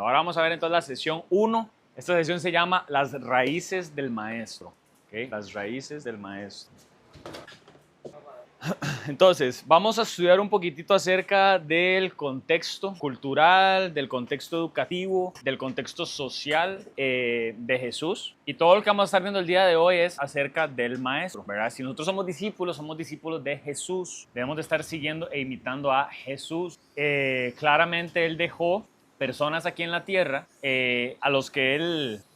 Ahora vamos a ver entonces la sesión 1. Esta sesión se llama Las raíces del maestro. ¿Okay? Las raíces del maestro. Entonces, vamos a estudiar un poquitito acerca del contexto cultural, del contexto educativo, del contexto social de Jesús. Y todo lo que vamos a estar viendo el día de hoy es acerca del maestro, ¿verdad? Si nosotros somos discípulos de Jesús. Debemos de estar siguiendo e imitando a Jesús. Claramente Él dejó personas aquí en la tierra,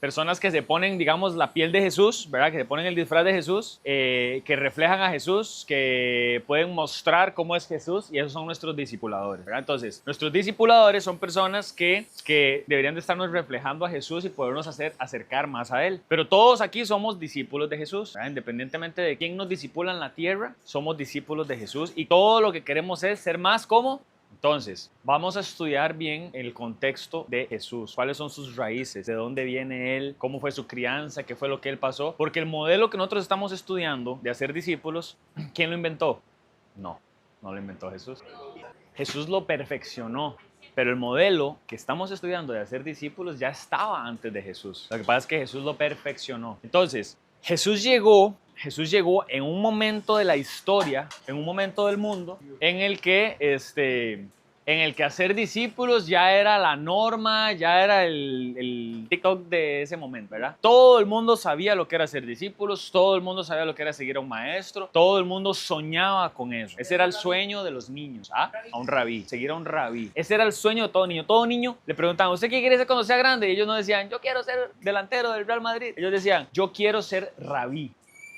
personas que se ponen, digamos, la piel de Jesús, ¿verdad? Que se ponen el disfraz de Jesús, que reflejan a Jesús, que pueden mostrar cómo es Jesús, y esos son nuestros discipuladores, ¿verdad? Entonces, nuestros discipuladores son personas que deberían de estarnos reflejando a Jesús y podernos acercar más a Él. Pero todos aquí somos discípulos de Jesús, ¿verdad? Independientemente de quién nos discipula en la tierra, somos discípulos de Jesús, y todo lo que queremos es ser más como. Entonces, vamos a estudiar bien el contexto de Jesús, cuáles son sus raíces, de dónde viene Él, cómo fue su crianza, qué fue lo que Él pasó, porque el modelo que nosotros estamos estudiando de hacer discípulos, ¿quién lo inventó? No lo inventó Jesús. Jesús lo perfeccionó, pero el modelo que estamos estudiando de hacer discípulos ya estaba antes de Jesús. Lo que pasa es que Jesús lo perfeccionó. Entonces, Jesús llegó en un momento de la historia, en un momento del mundo, en el que hacer discípulos ya era la norma, ya era el TikTok de ese momento, ¿verdad? Todo el mundo sabía lo que era ser discípulos, todo el mundo sabía lo que era seguir a un maestro, todo el mundo soñaba con eso. Ese era el sueño de los niños, a un rabí, seguir a un rabí. Ese era el sueño de todo niño. Todo niño le preguntaban, ¿usted qué quiere ser cuando sea grande? Y ellos no decían, yo quiero ser delantero del Real Madrid. Ellos decían, yo quiero ser rabí.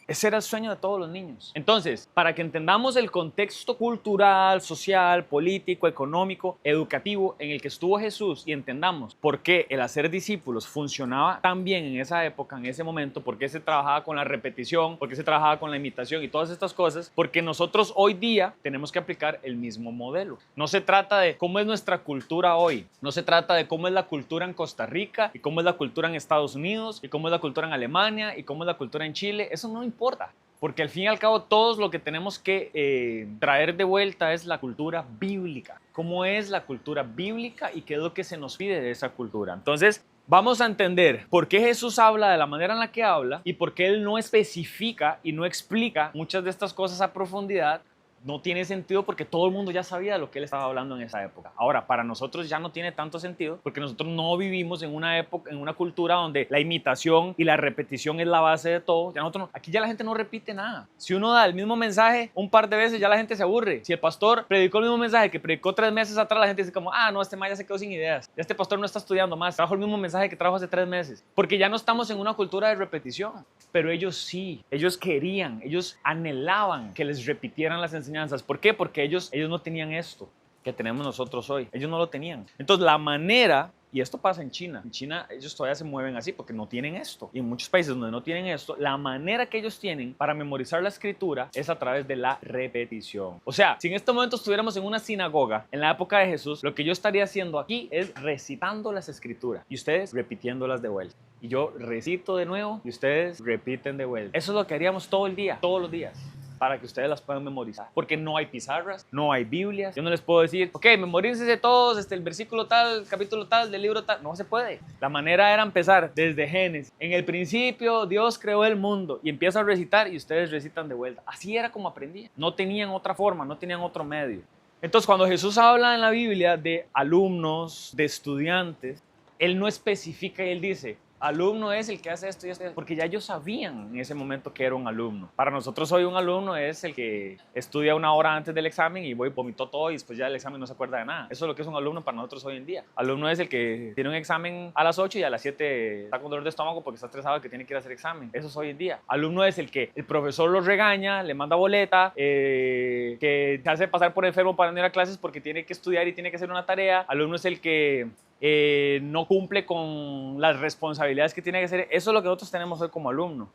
Ese era el sueño de todos los niños. Entonces, para que entendamos el contexto cultural, social, político, económico, educativo en el que estuvo Jesús y entendamos por qué el hacer discípulos funcionaba tan bien en esa época, en ese momento, por qué se trabajaba con la repetición, por qué se trabajaba con la imitación y todas estas cosas, porque nosotros hoy día tenemos que aplicar el mismo modelo. No se trata de cómo es nuestra cultura hoy, no se trata de cómo es la cultura en Costa Rica y cómo es la cultura en Estados Unidos y cómo es la cultura en Alemania y cómo es la cultura en Chile. Eso no importa, porque al fin y al cabo todos lo que tenemos que traer de vuelta es la cultura bíblica. ¿Cómo es la cultura bíblica y qué es lo que se nos pide de esa cultura? Entonces, vamos a entender por qué Jesús habla de la manera en la que habla y por qué Él no especifica y no explica muchas de estas cosas a profundidad. No tiene sentido porque todo el mundo ya sabía de lo que Él estaba hablando en esa época. Ahora, para nosotros ya no tiene tanto sentido porque nosotros no vivimos en una época, en una cultura donde la imitación y la repetición es la base de todo. Aquí ya la gente no repite nada. Si uno da el mismo mensaje un par de veces, ya la gente se aburre. Si el pastor predicó el mismo mensaje que predicó 3 meses atrás, la gente dice como, no, este man ya se quedó sin ideas. Este pastor no está estudiando más. Trajo el mismo mensaje que trajo hace 3 meses. Porque ya no estamos en una cultura de repetición. Pero ellos sí. Ellos querían, ellos anhelaban que les repitieran las enseñanzas. ¿Por qué? Porque ellos no tenían esto que tenemos nosotros hoy. Ellos no lo tenían. Entonces, la manera, y esto pasa en China ellos todavía se mueven así porque no tienen esto. Y en muchos países donde no tienen esto, la manera que ellos tienen para memorizar la escritura es a través de la repetición. O sea, si en este momento estuviéramos en una sinagoga en la época de Jesús, lo que yo estaría haciendo aquí es recitando las escrituras y ustedes repitiéndolas de vuelta. Y yo recito de nuevo y ustedes repiten de vuelta. Eso es lo que haríamos todo el día, todos los días, para que ustedes las puedan memorizar. Porque no hay pizarras, no hay Biblias. Yo no les puedo decir, ok, memorícense todos el versículo tal, capítulo tal, del libro tal. No se puede. La manera era empezar desde Génesis. En el principio Dios creó el mundo y empieza a recitar y ustedes recitan de vuelta. Así era como aprendían. No tenían otra forma, no tenían otro medio. Entonces, cuando Jesús habla en la Biblia de alumnos, de estudiantes, Él no especifica y Él dice, alumno es el que hace esto y esto, porque ya ellos sabían en ese momento que era un alumno. Para nosotros hoy un alumno es el que estudia 1 hora antes del examen y vomitó todo y después ya del examen no se acuerda de nada. Eso es lo que es un alumno para nosotros hoy en día. Alumno es el que tiene un examen a las 8 y a las 7 está con dolor de estómago porque está estresado que tiene que ir a hacer examen. Eso es hoy en día. Alumno es el que el profesor lo regaña, le manda boleta, que te hace pasar por enfermo para no ir a clases porque tiene que estudiar y tiene que hacer una tarea. Alumno es el que no cumple con las responsabilidades que tiene que hacer. Eso es lo que nosotros tenemos hoy como alumno.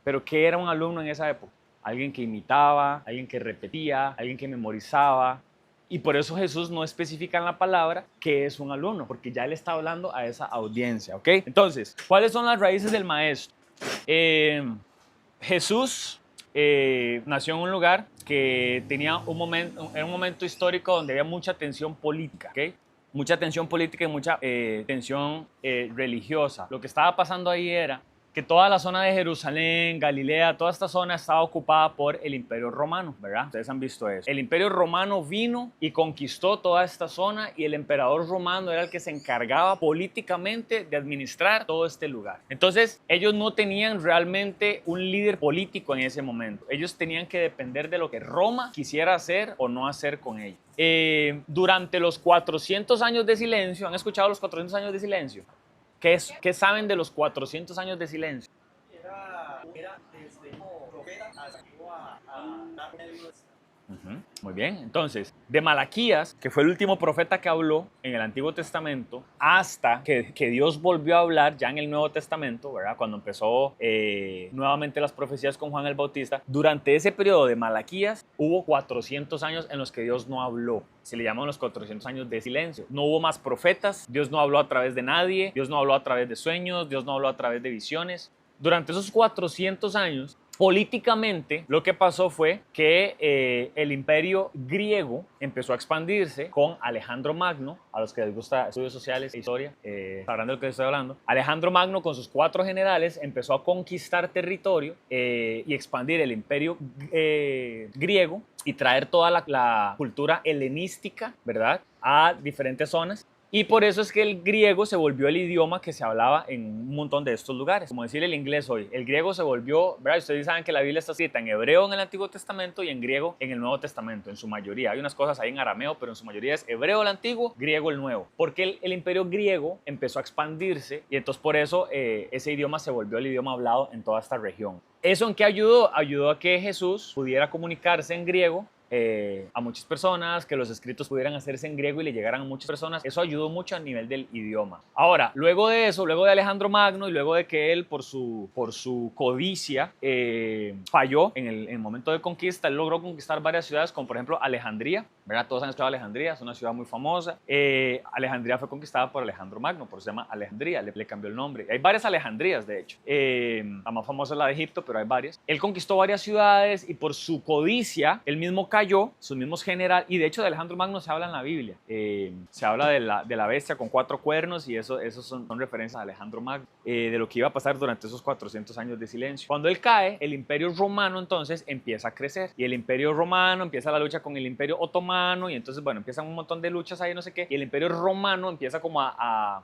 Pero ¿qué era un alumno en esa época? Alguien que imitaba, alguien que repetía, alguien que memorizaba. Y por eso Jesús no especifica en la palabra qué es un alumno, porque ya Él está hablando a esa audiencia, ¿ok? Entonces, ¿cuáles son las raíces del maestro? Jesús nació en un lugar que tenía era un momento histórico donde había mucha tensión política, ¿ok? mucha tensión política y mucha tensión religiosa. Lo que estaba pasando ahí era que toda la zona de Jerusalén, Galilea, toda esta zona estaba ocupada por el Imperio Romano, ¿verdad? Ustedes han visto eso. El Imperio Romano vino y conquistó toda esta zona y el emperador romano era el que se encargaba políticamente de administrar todo este lugar. Entonces, ellos no tenían realmente un líder político en ese momento. Ellos tenían que depender de lo que Roma quisiera hacer o no hacer con ellos. Durante los 400 años de silencio, ¿han escuchado los 400 años de silencio? ¿Qué saben de los 400 años de silencio? Era desde profeta a muy bien, entonces, de Malaquías, que fue el último profeta que habló en el Antiguo Testamento, hasta que Dios volvió a hablar ya en el Nuevo Testamento, ¿verdad? Cuando empezó nuevamente las profecías con Juan el Bautista, durante ese periodo de Malaquías hubo 400 años en los que Dios no habló. Se le llaman los 400 años de silencio. No hubo más profetas, Dios no habló a través de nadie, Dios no habló a través de sueños, Dios no habló a través de visiones. Durante esos 400 años, políticamente, lo que pasó fue que el imperio griego empezó a expandirse con Alejandro Magno. A los que les gusta estudios sociales e historia, sabrán de lo que estoy hablando. Alejandro Magno, con sus 4 generales, empezó a conquistar territorio y expandir el imperio griego y traer toda la cultura helenística, ¿verdad?, a diferentes zonas. Y por eso es que el griego se volvió el idioma que se hablaba en un montón de estos lugares. Como decir el inglés hoy. El griego se volvió, ¿verdad? Ustedes saben que la Biblia está escrita en hebreo en el Antiguo Testamento y en griego en el Nuevo Testamento, en su mayoría. Hay unas cosas ahí en arameo, pero en su mayoría es hebreo el antiguo, griego el nuevo. Porque el imperio griego empezó a expandirse y entonces por eso ese idioma se volvió el idioma hablado en toda esta región. ¿Eso en qué ayudó? Ayudó a que Jesús pudiera comunicarse en griego a muchas personas, que los escritos pudieran hacerse en griego y le llegaran a muchas personas. Eso ayudó mucho a nivel del idioma. Ahora, luego de eso, luego de Alejandro Magno y luego de que él por su codicia falló en el momento de conquista, él logró conquistar varias ciudades como por ejemplo Alejandría, ¿verdad? Todos han escuchado Alejandría, es una ciudad muy famosa. Alejandría fue conquistada por Alejandro Magno, por eso se llama Alejandría, le cambió el nombre. Hay varias Alejandrías, de hecho. La más famosa es la de Egipto, pero hay varias. Él conquistó varias ciudades y por su codicia, él mismo cayó, sus mismos generales, y de hecho de Alejandro Magno se habla en la Biblia. Se habla de la bestia con 4 cuernos y esos son referencias a Alejandro Magno, de lo que iba a pasar durante esos 400 años de silencio. Cuando él cae, el imperio romano entonces empieza a crecer y el imperio romano empieza la lucha con el imperio otomano y entonces, bueno, empiezan un montón de luchas ahí, no sé qué, y el imperio romano empieza como a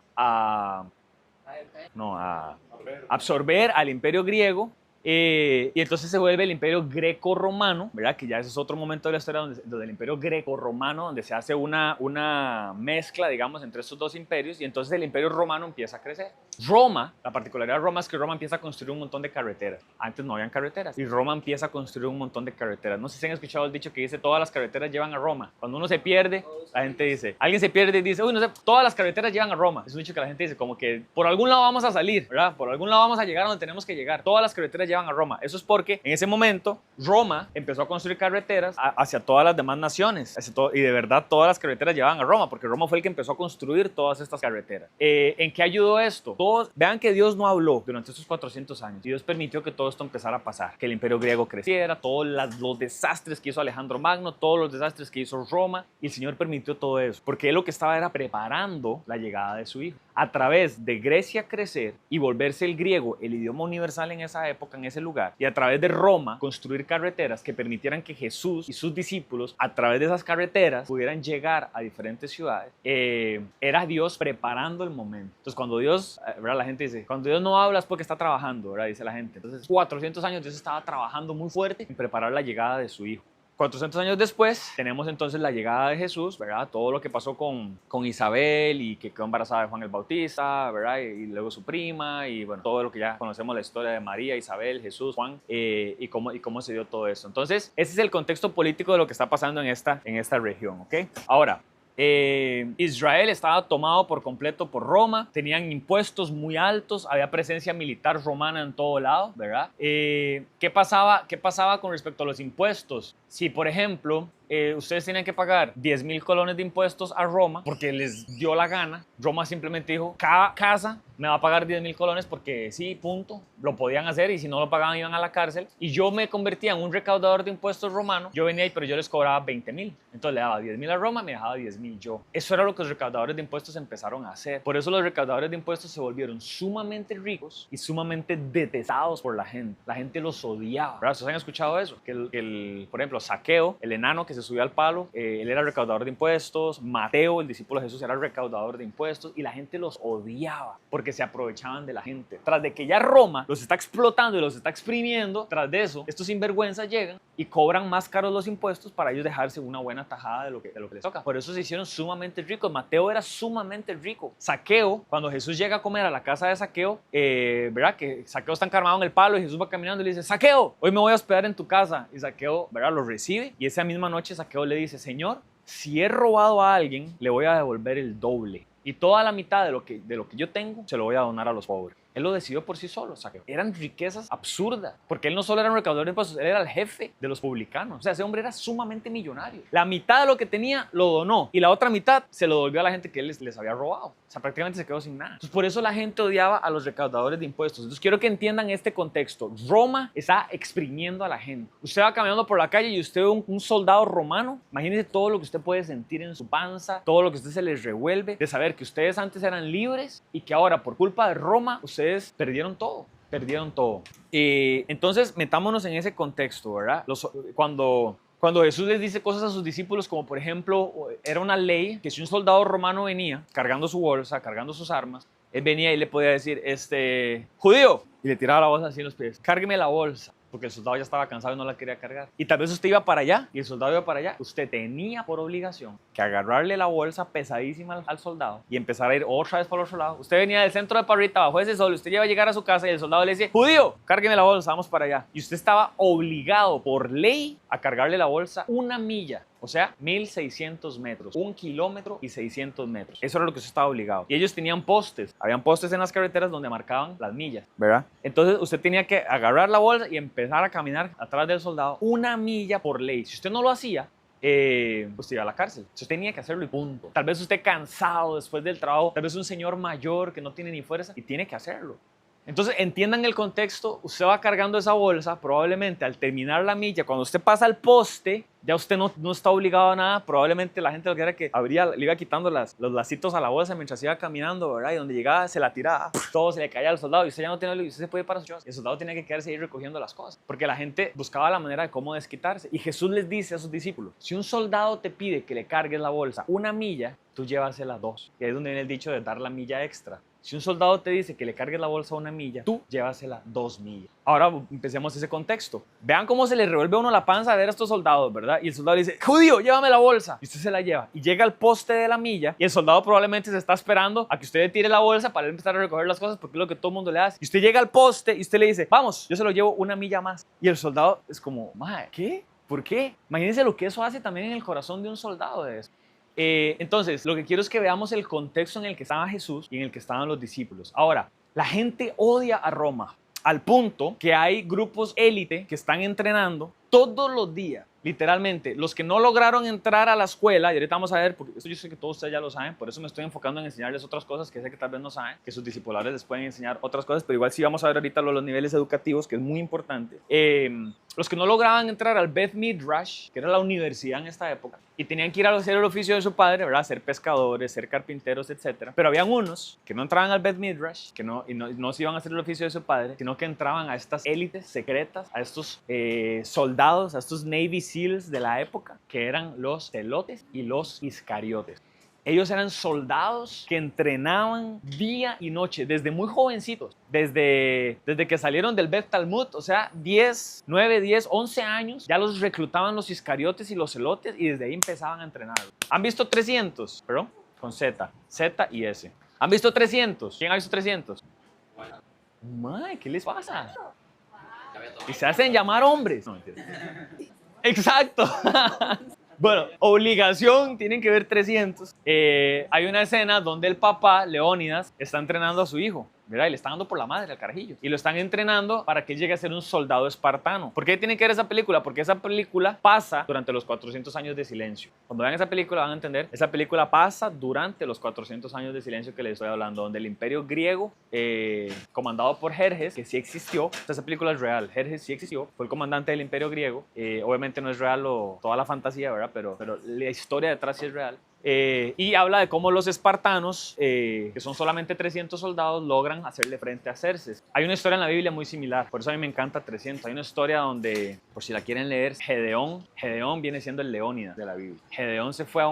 absorber al imperio griego. Y entonces se vuelve el imperio greco-romano, ¿verdad? Que ya ese es otro momento de la historia donde el imperio greco-romano, donde se hace una mezcla, digamos, entre estos dos imperios y entonces el imperio romano empieza a crecer. Roma, la particularidad de Roma es que Roma empieza a construir un montón de carreteras. Antes no habían carreteras y Roma empieza a construir un montón de carreteras. No sé si han escuchado el dicho que dice todas las carreteras llevan a Roma. Cuando uno se pierde, la gente dice, alguien se pierde y dice, uy, no sé, todas las carreteras llevan a Roma. Es un dicho que la gente dice como que por algún lado vamos a salir, ¿verdad? Por algún lado vamos a llegar a donde tenemos que llegar. Todas las carreteras llevan a Roma. Eso es porque en ese momento Roma empezó a construir carreteras hacia todas las demás naciones y de verdad todas las carreteras llevaban a Roma porque Roma fue el que empezó a construir todas estas carreteras. ¿En qué ayudó esto? Vean que Dios no habló durante estos 400 años y Dios permitió que todo esto empezara a pasar, que el imperio griego creciera, todos los desastres que hizo Alejandro Magno, todos los desastres que hizo Roma, y el Señor permitió todo eso porque Él lo que estaba era preparando la llegada de su Hijo. A través de Grecia crecer y volverse el griego el idioma universal en esa época, en ese lugar, y a través de Roma construir carreteras que permitieran que Jesús y sus discípulos a través de esas carreteras pudieran llegar a diferentes ciudades, era Dios preparando el momento. Entonces cuando Dios, ¿verdad? La gente dice, cuando Dios no habla es porque está trabajando, ¿verdad? Dice la gente. Entonces 400 años Dios estaba trabajando muy fuerte en preparar la llegada de su Hijo. 400 años después tenemos entonces la llegada de Jesús, ¿verdad? Todo lo que pasó con Isabel y que quedó embarazada de Juan el Bautista, ¿verdad? Y luego su prima y bueno, todo lo que ya conocemos, la historia de María, Isabel, Jesús, Juan, y cómo se dio todo eso. Entonces, ese es el contexto político de lo que está pasando en esta región, ¿ok? Ahora, Israel estaba tomado por completo por Roma, tenían impuestos muy altos, había presencia militar romana en todo lado, ¿verdad? ¿Qué pasaba con respecto a los impuestos? Si, por ejemplo, ustedes tienen que pagar 10.000 colones de impuestos a Roma porque les dio la gana. Roma simplemente dijo, cada casa me va a pagar 10.000 colones porque sí, punto. Lo podían hacer y si no lo pagaban iban a la cárcel. Y yo me convertía en un recaudador de impuestos romano. Yo venía ahí, pero yo les cobraba 20.000. Entonces le daba 10.000 a Roma, me dejaba 10.000 yo. Eso era lo que los recaudadores de impuestos empezaron a hacer. Por eso los recaudadores de impuestos se volvieron sumamente ricos y sumamente detestados por la gente. La gente los odiaba. ¿Verdad? ¿Ustedes han escuchado eso? Por ejemplo, Zaqueo, el enano que se subió al palo, él era recaudador de impuestos. Mateo, el discípulo de Jesús, era recaudador de impuestos y la gente los odiaba porque se aprovechaban de la gente. Tras de que ya Roma los está explotando y los está exprimiendo, tras de eso, estos sinvergüenzas llegan y cobran más caros los impuestos para ellos dejarse una buena tajada de lo que les toca. Por eso se hicieron sumamente ricos. Mateo era sumamente rico. Zaqueo, cuando Jesús llega a comer a la casa de Zaqueo, ¿verdad? Que Zaqueo está encarnado en el palo y Jesús va caminando y le dice, Zaqueo, hoy me voy a hospedar en tu casa. Y Zaqueo, ¿verdad? Lo recibe y esa misma noche Zaqueo le dice, Señor, si he robado a alguien, le voy a devolver el doble. Y toda la mitad de lo que yo tengo, se lo voy a donar a los pobres. Él lo decidió por sí solo, Zaqueo. Eran riquezas absurdas, porque él no solo era un recaudador de impuestos, él era el jefe de los publicanos. O sea, ese hombre era sumamente millonario. La mitad de lo que tenía lo donó y la otra mitad se lo devolvió a la gente que él les había robado. O sea, prácticamente se quedó sin nada. Entonces, por eso la gente odiaba a los recaudadores de impuestos. Entonces, quiero que entiendan este contexto. Roma está exprimiendo a la gente. Usted va caminando por la calle y usted ve un soldado romano. Imagínese todo lo que usted puede sentir en su panza, todo lo que a usted se les revuelve, de saber que ustedes antes eran libres y que ahora, por culpa de Roma, ustedes perdieron todo. Entonces, metámonos en ese contexto, ¿verdad? Cuando Jesús les dice cosas a sus discípulos, como por ejemplo, era una ley que si un soldado romano venía cargando su bolsa, cargando sus armas, él venía y le podía decir, judío, y le tiraba la bolsa así en los pies, cárgueme la bolsa. Porque el soldado ya estaba cansado y no la quería cargar. Y tal vez usted iba para allá y el soldado iba para allá. Usted tenía por obligación que agarrarle la bolsa pesadísima al soldado y empezar a ir otra vez para el otro lado. Usted venía del centro de Parrita bajo ese sol. Usted iba a llegar a su casa y el soldado le decía, judío, cárgueme la bolsa, vamos para allá. Y usted estaba obligado por ley a cargarle la bolsa 1 milla. O sea, 1.600 metros, 1 kilómetro y 600 metros. Eso era lo que usted estaba obligado. Y ellos tenían postes. Habían postes en las carreteras donde marcaban las millas, ¿verdad? Entonces usted tenía que agarrar la bolsa y empezar a caminar atrás del soldado 1 milla por ley. Si usted no lo hacía, pues iba a la cárcel. Usted tenía que hacerlo y punto. Tal vez usted cansado después del trabajo, tal vez un señor mayor que no tiene ni fuerza y tiene que hacerlo. Entonces, entiendan el contexto, usted va cargando esa bolsa, probablemente al terminar la milla, cuando usted pasa al poste, ya usted no está obligado a nada, probablemente la gente lo que era que le iba quitando los lacitos a la bolsa mientras iba caminando, ¿verdad? Y donde llegaba se la tiraba, todo se le caía al soldado y usted ya no tiene, y usted se puede ir para su casa. El soldado tenía que quedarse ahí recogiendo las cosas, porque la gente buscaba la manera de cómo desquitarse. Y Jesús les dice a sus discípulos, si un soldado te pide que le cargues la bolsa 1 milla, tú llévasela 2. Y ahí es donde viene el dicho de dar la milla extra. Si un soldado te dice que le cargues la bolsa 1 milla, tú llévasela 2 millas. Ahora empecemos ese contexto. Vean cómo se le revuelve a uno la panza de ver a estos soldados, ¿verdad? Y el soldado le dice, judío, llévame la bolsa. Y usted se la lleva. Y llega al poste de la milla y el soldado probablemente se está esperando a que usted le tire la bolsa para él empezar a recoger las cosas porque es lo que todo el mundo le hace. Y usted llega al poste y usted le dice, vamos, yo se lo llevo 1 milla más. Y el soldado es como, mae, ¿qué? ¿Por qué? Imagínense lo que eso hace también en el corazón de un soldado de eso. Entonces, lo que quiero es que veamos el contexto en el que estaba Jesús y en el que estaban los discípulos. Ahora, la gente odia a Roma al punto que hay grupos élite que están entrenando todos los días. Literalmente, los que no lograron entrar a la escuela, y ahorita vamos a ver, porque esto yo sé que todos ustedes ya lo saben, por eso me estoy enfocando en enseñarles otras cosas que sé que tal vez no saben, que sus discipuladores les pueden enseñar otras cosas, pero igual sí vamos a ver ahorita los niveles educativos, que es muy importante. Los que no lograban entrar al Beth Midrash, que era la universidad en esta época, y tenían que ir a hacer el oficio de su padre, ¿verdad? Ser pescadores, ser carpinteros, etc. Pero habían unos que no entraban al Beth Midrash, que no se iban a hacer el oficio de su padre, sino que entraban a estas élites secretas, a estos soldados, a estos Navy SEALs de la época, que eran los zelotes y los iscariotes. Ellos eran soldados que entrenaban día y noche, desde muy jovencitos, desde que salieron del Beth Talmud, o sea, 9, 10, 11 años, ya los reclutaban los iscariotes y los zelotes y desde ahí empezaban a entrenar. ¿Han visto 300? Perdón, con Z y S. ¿Han visto 300? ¿Quién ha visto 300? Mae, ¿qué les pasa? Y se hacen llamar hombres. No, mentira. Exacto. Bueno, obligación, tienen que ver 300. Hay una escena donde el papá, Leónidas, está entrenando a su hijo. ¿verdad? Y le están dando por la madre al carajillo. Y lo están entrenando para que llegue a ser un soldado espartano. ¿Por qué tiene que ver esa película? Porque esa película pasa durante los 400 años de silencio. Cuando vean esa película van a entender, esa película pasa durante los 400 años de silencio que les estoy hablando, donde el imperio griego, comandado por Jerjes, que sí existió, esa película es real, Jerjes sí existió, fue el comandante del imperio griego, obviamente no es real toda la fantasía, ¿verdad? Pero la historia detrás sí es real. Y habla de cómo los espartanos, que son solamente 300 soldados, logran hacerle frente a Xerxes. Hay una historia en la Biblia muy similar, por eso a mí me encanta 300. Hay una historia donde, por si la quieren leer, Gedeón viene siendo el Leónidas de la Biblia. Gedeón se fue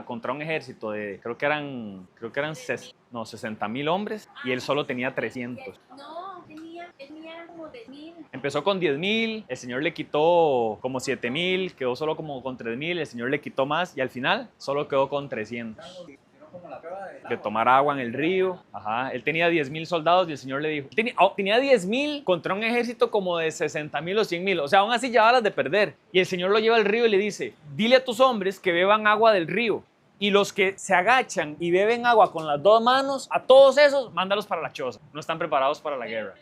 contra un ejército de, creo que eran 60,000 hombres, y él solo tenía 300. No, tenía como 10,000. Empezó con 10,000, el Señor le quitó como 7,000, quedó solo como con 3,000, el Señor le quitó más y al final solo quedó con 300. De tomar agua en el río. Ajá. Él tenía 10,000 soldados y el Señor le dijo, tenía 10,000 contra un ejército como de 60,000 o 100,000, o sea, aún así llevaba las de perder. Y el Señor lo lleva al río y le dice, dile a tus hombres que beban agua del río. Y los que se agachan y beben agua con las dos manos, a todos esos, mándalos para la choza. No están preparados para la guerra.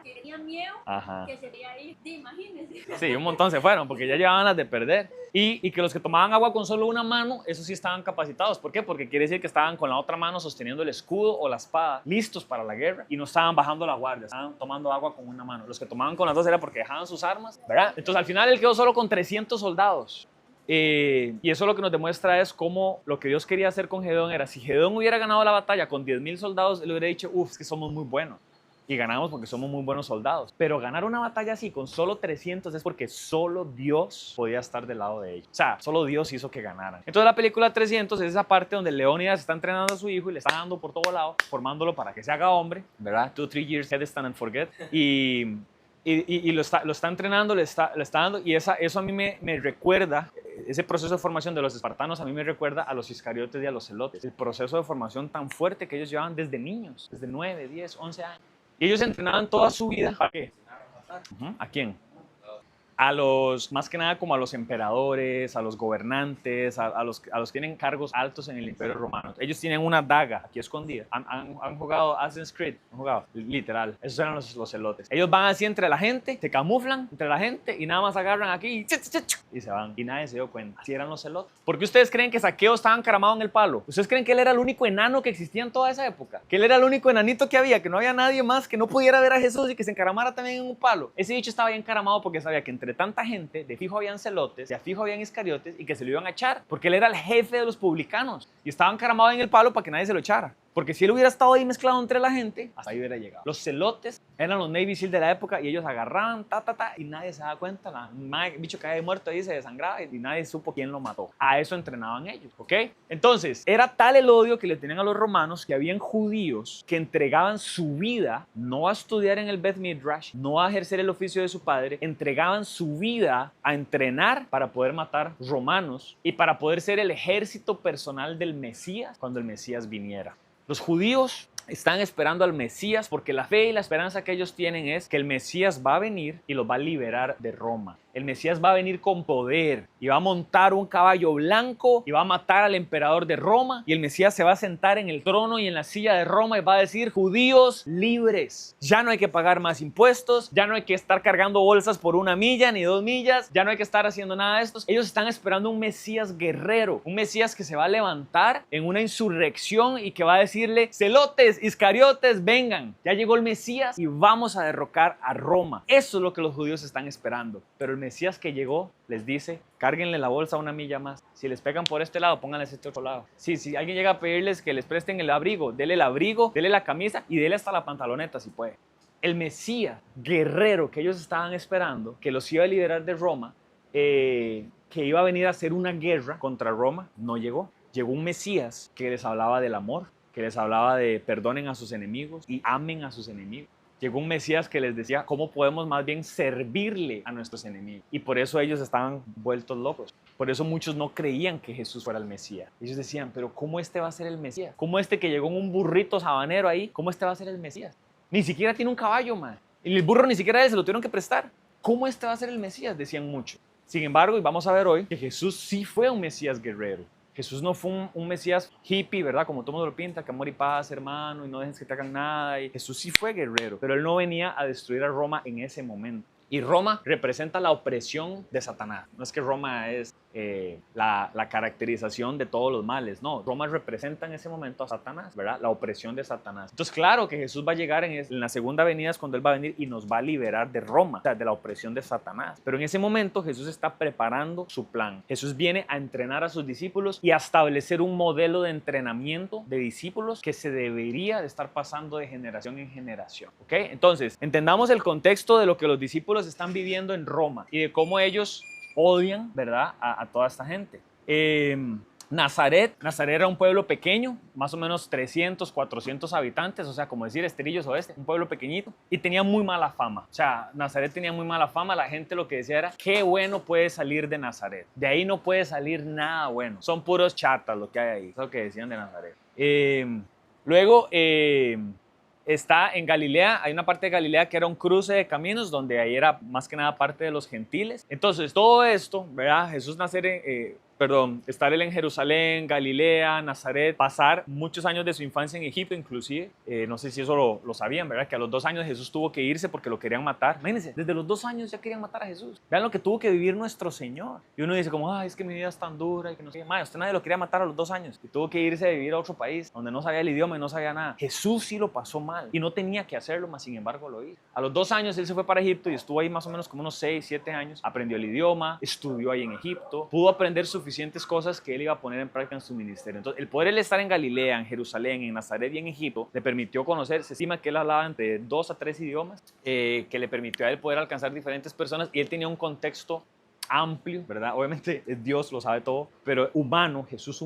Que tenía miedo, Ajá. que sería ahí, imagínense. Sí, un montón se fueron porque ya llevaban las de perder. Y que los que tomaban agua con solo una mano, esos sí estaban capacitados. ¿Por qué? Porque quiere decir que estaban con la otra mano sosteniendo el escudo o la espada, listos para la guerra, y no estaban bajando la guardia, estaban tomando agua con una mano. Los que tomaban con las dos era porque dejaban sus armas, ¿verdad? Entonces al final él quedó solo con 300 soldados. Y eso lo que nos demuestra es cómo lo que Dios quería hacer con Gedeón era, si Gedeón hubiera ganado la batalla con 10,000 soldados, él hubiera dicho, es que somos muy buenos. Y ganamos porque somos muy buenos soldados. Pero ganar una batalla así con solo 300 es porque solo Dios podía estar del lado de ellos. O sea, solo Dios hizo que ganaran. Entonces la película 300 es esa parte donde Leónidas está entrenando a su hijo y le está dando por todo lado, formándolo para que se haga hombre, ¿verdad? 2-3 years headstand and forget. Y lo está entrenando, le está dando, y eso a mí me recuerda, ese proceso de formación de los espartanos a mí me recuerda a los iscariotes y a los celotes. El proceso de formación tan fuerte que ellos llevaban desde niños, desde 9, 10, 11 años. Y ellos entrenaban toda su vida. ¿Para qué? ¿A quién? Más que nada como a los emperadores, a los gobernantes, a los que tienen cargos altos en el Imperio Romano. Ellos tienen una daga aquí escondida. Han jugado Assassin's Creed, han jugado, literal. Esos eran los celotes. Ellos van así entre la gente, se camuflan entre la gente y nada más agarran aquí y se van. Y nadie se dio cuenta. Así eran los celotes. ¿Por qué ustedes creen que Zaqueo estaba encaramado en el palo? ¿Ustedes creen que él era el único enano que existía en toda esa época? Que él era el único enanito que había, que no había nadie más que no pudiera ver a Jesús y que se encaramara también en un palo. Ese bicho estaba bien encaramado porque sabía que entre tanta gente, de fijo habían celotes, de fijo habían iscariotes y que se lo iban a echar, porque él era el jefe de los publicanos y estaba encaramado en el palo para que nadie se lo echara. Porque si él hubiera estado ahí mezclado entre la gente, hasta ahí hubiera llegado. Los celotes eran los Navy SEAL de la época y ellos agarraban, y nadie se daba cuenta. El bicho caía muerto ahí, se desangraba y nadie supo quién lo mató. A eso entrenaban ellos, ¿ok? Entonces, era tal el odio que le tenían a los romanos que habían judíos que entregaban su vida, no a estudiar en el Beth Midrash, no a ejercer el oficio de su padre, entregaban su vida a entrenar para poder matar romanos y para poder ser el ejército personal del Mesías cuando el Mesías viniera. Los judíos están esperando al Mesías porque la fe y la esperanza que ellos tienen es que el Mesías va a venir y los va a liberar de Roma. El Mesías va a venir con poder y va a montar un caballo blanco y va a matar al emperador de Roma, y el Mesías se va a sentar en el trono y en la silla de Roma y va a decir: judíos libres, ya no hay que pagar más impuestos, ya no hay que estar cargando bolsas por 1 milla ni 2 millas, ya no hay que estar haciendo nada de esto. Ellos están esperando un Mesías guerrero, un Mesías que se va a levantar en una insurrección y que va a decirle: celotes, iscariotes, vengan, ya llegó el Mesías y vamos a derrocar a Roma. Eso es lo que los judíos están esperando. Pero el Mesías que llegó les dice: cárguenle la bolsa 1 milla más. Si les pegan por este lado, pónganles este otro lado. Si alguien llega a pedirles que les presten el abrigo, dele la camisa y dele hasta la pantaloneta si puede. El Mesías guerrero que ellos estaban esperando, que los iba a liberar de Roma, que iba a venir a hacer una guerra contra Roma, no llegó. Llegó un Mesías que les hablaba del amor, que les hablaba de perdonen a sus enemigos y amen a sus enemigos. Llegó un Mesías que les decía cómo podemos más bien servirle a nuestros enemigos. Y por eso ellos estaban vueltos locos. Por eso muchos no creían que Jesús fuera el Mesías. Ellos decían: pero ¿cómo este va a ser el Mesías? ¿Cómo este que llegó en un burrito sabanero ahí? ¿Cómo este va a ser el Mesías? Ni siquiera tiene un caballo, man. Y el burro ni siquiera él se lo tuvieron que prestar. ¿Cómo este va a ser el Mesías? Decían muchos. Sin embargo, y vamos a ver hoy, que Jesús sí fue un Mesías guerrero. Jesús no fue un Mesías hippie, ¿verdad? Como todo el mundo lo pinta, que amor y paz, hermano, y no dejes que te hagan nada. Y Jesús sí fue guerrero, pero él no venía a destruir a Roma en ese momento. Y Roma representa la opresión de Satanás. No es que Roma es la caracterización de todos los males, no. Roma representa en ese momento a Satanás, ¿verdad? La opresión de Satanás. Entonces, claro que Jesús va a llegar en la segunda venida, es cuando Él va a venir y nos va a liberar de Roma, o sea, de la opresión de Satanás. Pero en ese momento Jesús está preparando su plan. Jesús viene a entrenar a sus discípulos y a establecer un modelo de entrenamiento de discípulos que se debería de estar pasando de generación en generación. ¿Ok? Entonces, entendamos el contexto de lo que los discípulos están viviendo en Roma y de cómo ellos odian, ¿verdad?, a toda esta gente. Nazaret era un pueblo pequeño, más o menos 300, 400 habitantes, o sea, como decir Esterillos Oeste, un pueblo pequeñito, y tenía muy mala fama. O sea, Nazaret tenía muy mala fama, la gente lo que decía era, qué bueno puede salir de Nazaret, de ahí no puede salir nada bueno, son puros chatas lo que hay ahí, es lo que decían de Nazaret. Luego, está en Galilea, hay una parte de Galilea que era un cruce de caminos donde ahí era más que nada parte de los gentiles. Entonces todo esto, ¿verdad? Jesús estar él en Jerusalén, Galilea, Nazaret, pasar muchos años de su infancia en Egipto inclusive, no sé si eso lo sabían, ¿verdad? Que a los 2 años Jesús tuvo que irse porque lo querían matar. Imagínense, desde los 2 años ya querían matar a Jesús. Vean lo que tuvo que vivir nuestro Señor. Y uno dice como, ay, es que mi vida es tan dura y que no sé qué. Madre, usted nadie lo quería matar a los 2 años y tuvo que irse a vivir a otro país donde no sabía el idioma y no sabía nada. Jesús sí lo pasó mal y no tenía que hacerlo, mas sin embargo lo hizo. A los 2 años él se fue para Egipto y estuvo ahí más o menos como unos 6, 7 años. Aprendió el idioma, estudió ahí en Egipto, pudo aprender suficientes cosas que él iba a poner en práctica en su ministerio. Entonces, el poder él estar en Galilea, en Jerusalén, en Nazaret y en Egipto, le permitió conocer, se estima que él hablaba entre 2 a 3 idiomas, que le permitió a él poder alcanzar diferentes personas y él tenía un contexto amplio, ¿verdad? Obviamente Dios lo sabe todo, pero humano, Jesús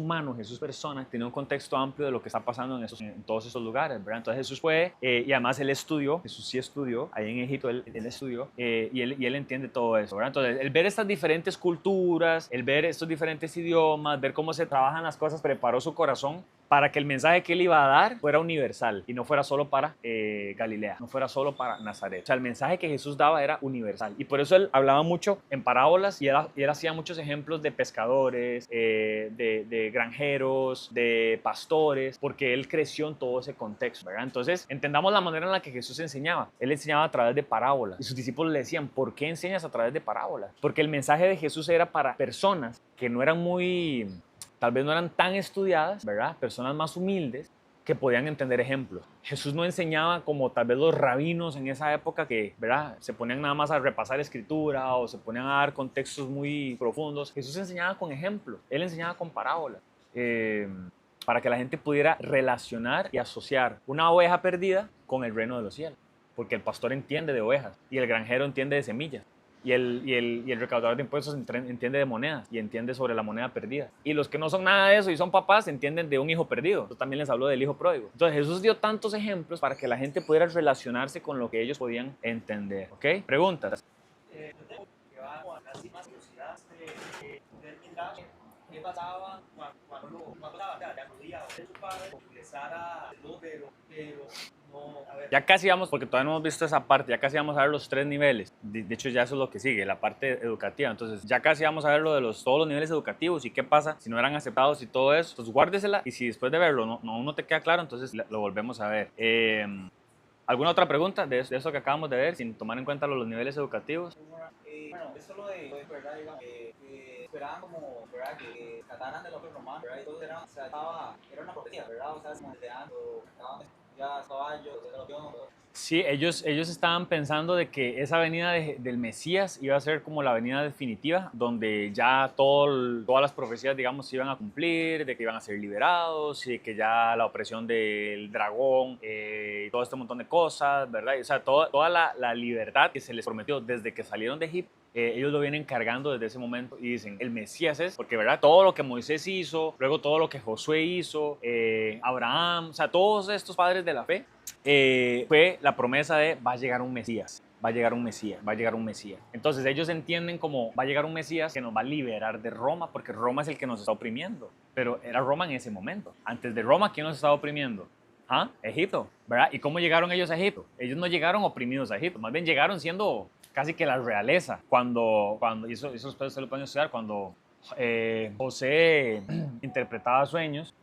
persona, tiene un contexto amplio de lo que está pasando en todos esos lugares, ¿verdad? Entonces Jesús fue, y además él estudió, Jesús sí estudió, ahí en Egipto él estudió, y él entiende todo eso, ¿verdad? Entonces el ver estas diferentes culturas, el ver estos diferentes idiomas, ver cómo se trabajan las cosas, preparó su corazón para que el mensaje que él iba a dar fuera universal y no fuera solo para Galilea, no fuera solo para Nazaret. O sea, el mensaje que Jesús daba era universal y por eso él hablaba mucho en parábolas y él hacía muchos ejemplos de pescadores, de granjeros, de pastores, porque él creció en todo ese contexto, ¿verdad? Entonces, entendamos la manera en la que Jesús enseñaba. Él enseñaba a través de parábolas y sus discípulos le decían, ¿por qué enseñas a través de parábolas? Porque el mensaje de Jesús era para personas que no eran tal vez no eran tan estudiadas, ¿verdad? Personas más humildes que podían entender ejemplos. Jesús no enseñaba como tal vez los rabinos en esa época que, ¿verdad? Se ponían nada más a repasar escritura o se ponían a dar contextos muy profundos. Jesús enseñaba con ejemplos, él enseñaba con parábolas. Para que la gente pudiera relacionar y asociar una oveja perdida con el reino de los cielos. Porque el pastor entiende de ovejas y el granjero entiende de semillas. Y el recaudador de impuestos entiende de monedas y entiende sobre la moneda perdida. Y los que no son nada de eso y son papás entienden de un hijo perdido. Yo también les hablo del hijo pródigo. Entonces Jesús dio tantos ejemplos para que la gente pudiera relacionarse con lo que ellos podían entender. ¿Ok? Preguntas. Yo tengo que va así más curiosidad qué pasaba cuando ya podía ver su padre ingresar a luz, pero no, a ver. Ya casi vamos, porque todavía no hemos visto esa parte, ya casi vamos a ver los 3 niveles. De hecho, ya eso es lo que sigue, la parte educativa. Entonces, ya casi vamos a ver lo de todos los niveles educativos y qué pasa si no eran aceptados y todo eso. Entonces, guárdesela y si después de verlo no te queda claro, entonces lo volvemos a ver. ¿Alguna otra pregunta de eso que acabamos de ver, sin tomar en cuenta los niveles educativos? Bueno, eso lo de verdad, digamos, que esperaban como, ¿verdad? Que trataran de los romanos, ¿verdad? Y todo era, o sea, era una profecía, ¿verdad? O sea, como desde antes, estaban ya caballos, de los guiones. Sí, ellos estaban pensando de que esa venida del Mesías iba a ser como la venida definitiva, donde ya todas las profecías, digamos, se iban a cumplir, de que iban a ser liberados, y de que ya la opresión del dragón, y todo este montón de cosas, ¿verdad? O sea, toda la libertad que se les prometió desde que salieron de Egipto, ellos lo vienen cargando desde ese momento y dicen, el Mesías es, porque verdad, todo lo que Moisés hizo, luego todo lo que Josué hizo, Abraham, o sea, todos estos padres de la fe, fue la promesa de va a llegar un Mesías. Va a llegar un Mesías, va a llegar un Mesías. Entonces ellos entienden como va a llegar un Mesías que nos va a liberar de Roma, porque Roma es el que nos está oprimiendo. Pero era Roma en ese momento. Antes de Roma, ¿quién nos estaba oprimiendo? Egipto, ¿verdad? ¿Y cómo llegaron ellos a Egipto? Ellos no llegaron oprimidos a Egipto, más bien llegaron siendo casi que la realeza. Y eso ustedes se lo pueden estudiar, cuando José interpretaba sueños.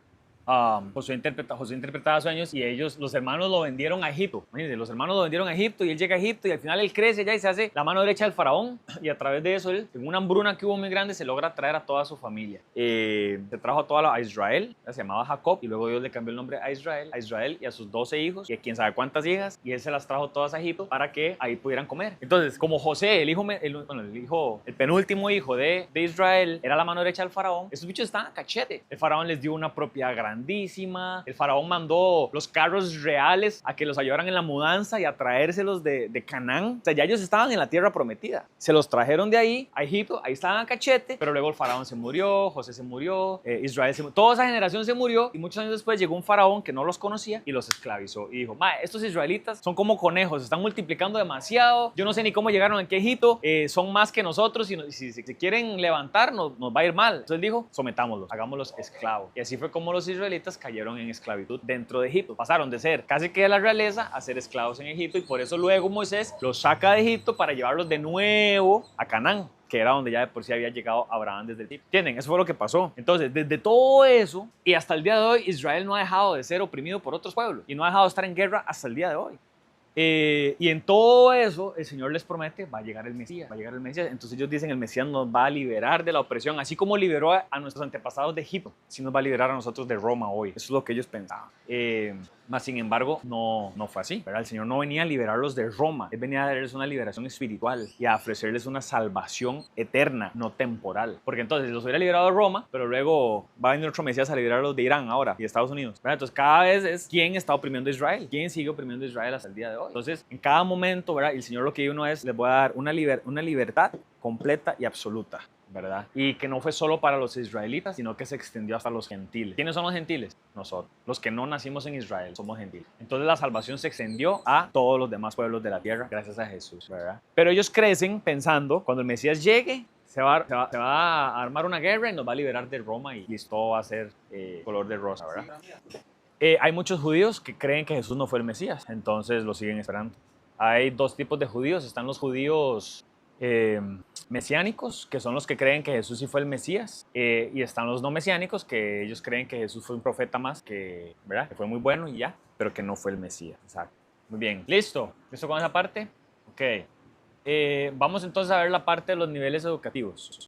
José interpretaba sueños y los hermanos lo vendieron a Egipto. Imagínense, los hermanos lo vendieron a Egipto y él llega a Egipto y al final él crece ya y se hace la mano derecha del faraón y a través de eso él, en una hambruna que hubo muy grande, se logra traer a toda su familia. Se trajo a Israel, se llamaba Jacob y luego Dios le cambió el nombre a Israel y a sus 12 hijos y a quién sabe cuántas hijas y él se las trajo todas a Egipto para que ahí pudieran comer. Entonces, como José, el penúltimo hijo de Israel, era la mano derecha del faraón, estos bichos estaban a cachete. El faraón les dio una propiedad grandísima. El faraón mandó los carros reales a que los ayudaran en la mudanza y a traérselos de Canaán. O sea, ya ellos estaban en la tierra prometida. Se los trajeron de ahí a Egipto, ahí estaban a cachete, pero luego el faraón se murió, José se murió, Israel se murió. Toda esa generación se murió y muchos años después llegó un faraón que no los conocía y los esclavizó. Y dijo, estos israelitas son como conejos, se están multiplicando demasiado. Yo no sé ni cómo llegaron aquí a Egipto, son más que nosotros y si se quieren levantar nos va a ir mal. Entonces dijo, sometámoslos, hagámoslos esclavos. Y así fue como los israelitas cayeron en esclavitud dentro de Egipto. Pasaron de ser casi que de la realeza a ser esclavos en Egipto y por eso luego Moisés los saca de Egipto para llevarlos de nuevo a Canaán, que era donde ya de por sí había llegado Abraham desde el tiempo. ¿Entienden? Eso fue lo que pasó. Entonces, desde todo eso y hasta el día de hoy, Israel no ha dejado de ser oprimido por otros pueblos y no ha dejado de estar en guerra hasta el día de hoy. Y en todo eso, el Señor les promete, va a llegar el Mesías, va a llegar el Mesías. Entonces ellos dicen, el Mesías nos va a liberar de la opresión, así como liberó a nuestros antepasados de Egipto, así nos va a liberar a nosotros de Roma hoy. Eso es lo que ellos pensaban. Mas, sin embargo, no fue así, ¿verdad? El Señor no venía a liberarlos de Roma, Él venía a darles una liberación espiritual y a ofrecerles una salvación eterna, no temporal. Porque entonces los hubiera liberado de Roma, pero luego va a venir otro Mesías a liberarlos de Irán ahora y de Estados Unidos, ¿verdad? Entonces cada vez es quién está oprimiendo a Israel, quién sigue oprimiendo a Israel hasta el día de hoy. Entonces, en cada momento, ¿verdad? El Señor lo que dijo es, les voy a dar una libertad completa y absoluta, ¿verdad? Y que no fue solo para los israelitas, sino que se extendió hasta los gentiles. ¿Quiénes son los gentiles? Nosotros. Los que no nacimos en Israel somos gentiles. Entonces la salvación se extendió a todos los demás pueblos de la tierra gracias a Jesús, ¿verdad? Pero ellos crecen pensando, cuando el Mesías llegue, se va a armar una guerra y nos va a liberar de Roma y todo va a ser color de rosa, ¿verdad? Hay muchos judíos que creen que Jesús no fue el Mesías, entonces lo siguen esperando. Hay dos tipos de judíos. Están los judíos mesiánicos, que son los que creen que Jesús sí fue el Mesías, y están los no mesiánicos, que ellos creen que Jesús fue un profeta más, ¿verdad? Que fue muy bueno y ya, pero que no fue el Mesías. Exacto. Muy bien. ¿Listo? ¿Listo con esa parte? Ok. Vamos entonces a ver la parte de los niveles educativos.